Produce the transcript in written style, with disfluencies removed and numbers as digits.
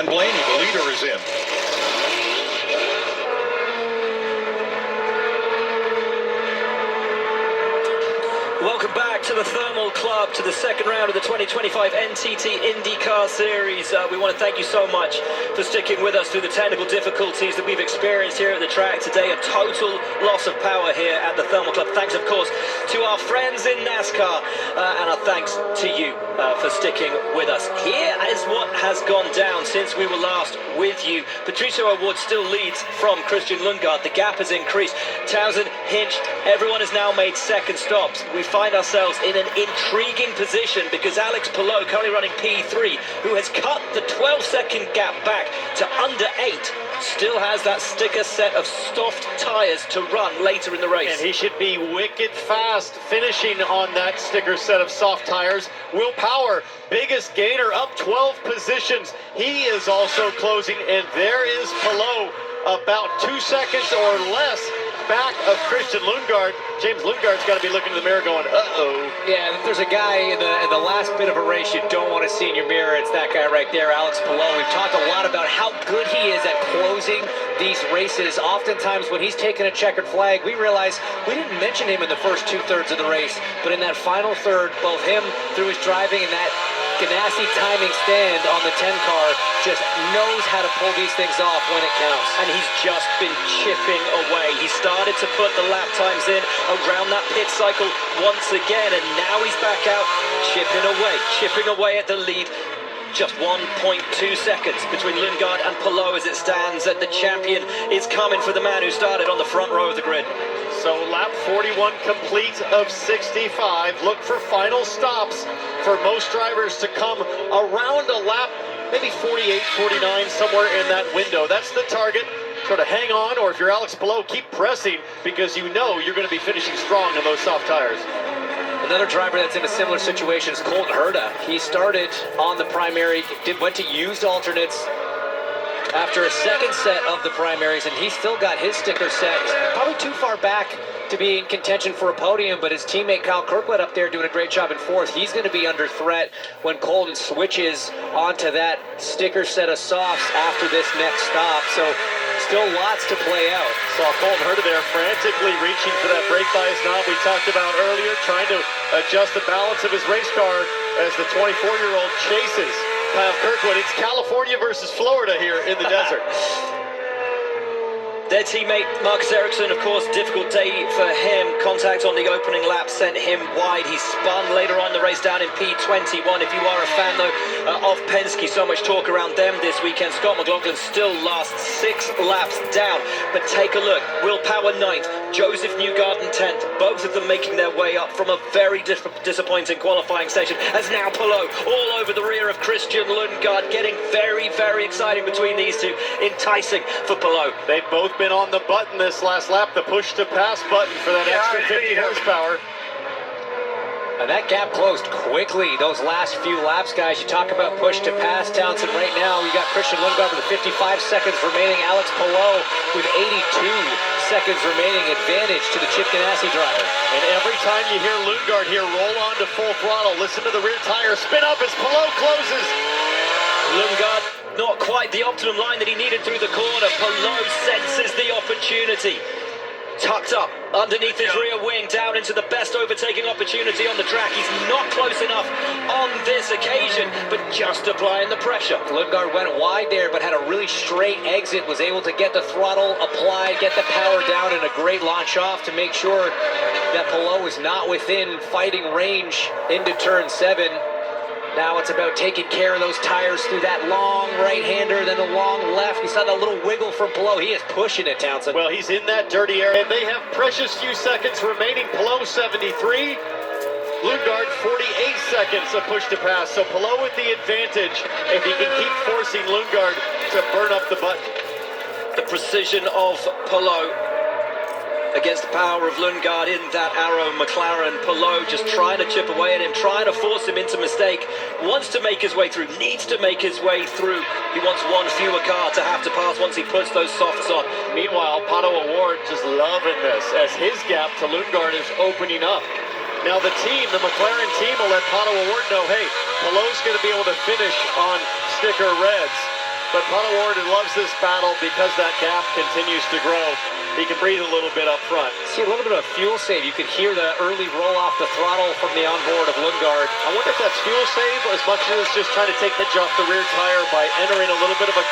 Ben Blaney, the leader, is in. Welcome back to the Thermal Club, to the second round of the 2025 NTT Indycar Series. We want to thank you so much for sticking with us through the technical difficulties that we've experienced here at the track today. A total loss of power here at the Thermal Club. Thanks, of course, to our friends in NASCAR, and our thanks to you for sticking with us. Here is what has gone down since we were last with you. Patricio O'Ward still leads from Christian Lundgaard. The gap has increased. Townsend, Hinch, everyone has now made second stops. We find ourselves in an intriguing position because Alex Palou, currently running P3, who has cut the 12-second gap back to under 8, still has that sticker set of soft tyres to run later in the race. And he should be wicked fast finishing on that sticker set of soft tires. Will Power, biggest gainer, up 12 positions. He is also closing, and there is Palou, about 2 seconds or less back of Christian Lundgaard. James Lundgaard's got to be looking in the mirror going, uh-oh. Yeah, if there's a guy in the last bit of a race you don't want to see in your mirror, it's that guy right there, Alex Palou. We've talked a lot about how good he is at closing these races. Oftentimes when he's taken a checkered flag, we realize we didn't mention him in the first two-thirds of the race, but in that final third, both him through his driving and that Ganassi timing stand on the 10 car just knows how to pull these things off when it counts. And he's just been chipping away. He started to put the lap times in around that pit cycle once again, and now he's back out chipping away at the lead. Just 1.2 seconds between Lundgaard and Palou as it stands, that the champion is coming for the man who started on the front row of the grid. So lap 41 complete of 65. Look for final stops for most drivers to come around a lap, maybe 48, 49, somewhere in that window. That's the target. Sort of hang on, or if you're Alex Palou, keep pressing because you know you're going to be finishing strong on those soft tires. Another driver that's in a similar situation is Colton Herta. He started on the primary, went to used alternates after a second set of the primaries, and he's still got his sticker set. Probably too far back to be in contention for a podium, but his teammate Kyle Kirkwood up there doing a great job in fourth. He's going to be under threat when Colton switches onto that sticker set of softs after this next stop. So still lots to play out. Saw Colton Herta there frantically reaching for that brake bias knob we talked about earlier, trying to adjust the balance of his race car as the 24-year-old chases Kyle Kirkwood. It's California versus Florida here in the desert. Their teammate Marcus Ericsson, of course, difficult day for him. Contact on the opening lap sent him wide. He spun later on the race down in P21. If you are a fan, though, of Penske, so much talk around them this weekend. Scott McLaughlin still lasts 6 laps down. But take a look. Will Power 9th, Joseph Newgarden 10th. Both of them making their way up from a very disappointing qualifying session. As now Palou all over the rear of Christian Lundgaard. Getting very, very exciting between these two. Enticing for Palou. They've both been on the button this last lap, the push to pass button for that extra 50 horsepower. And that gap closed quickly, those last few laps, guys. You talk about push to pass, Townsend. Right now, you got Christian Lundgaard with 55 seconds remaining. Alex Palou with 82 seconds remaining. Advantage to the Chip Ganassi driver. And every time you hear Lundgaard here roll on to full throttle, listen to the rear tire spin up as Palou closes. Lundgaard, not quite the optimum line that he needed through the corner. Palou senses the opportunity. Tucked up underneath his rear wing, down into the best overtaking opportunity on the track. He's not close enough on this occasion, but just applying the pressure. Lundgaard went wide there, but had a really straight exit, was able to get the throttle applied, get the power down, and a great launch off to make sure that Palou is not within fighting range into turn 7. Now it's about taking care of those tires through that long right-hander, then the long left. You saw that little wiggle from Palou. He is pushing it, Townsend. Well, he's in that dirty area, and they have precious few seconds remaining. Palou 73, Lundgaard 48 seconds of push to pass. So Palou with the advantage if he can keep forcing Lundgaard to burn up the button. The precision of Palou against the power of Lundgaard in that Arrow McLaren. Palou just trying to chip away at him, trying to force him into mistake. Wants to make his way through, needs to make his way through. He wants one fewer car to have to pass once he puts those softs on. Meanwhile, Pato O'Ward just loving this as his gap to Lundgaard is opening up. Now the team, the McLaren team, will let Pato O'Ward know, hey, Palou's going to be able to finish on sticker reds. But Ward loves this battle because that gap continues to grow. He can breathe a little bit up front. See a little bit of fuel save. You could hear the early roll off the throttle from the onboard of Lundgaard. I wonder if that's fuel save as much as it's just trying to take the edge off the rear tire by entering a little bit of a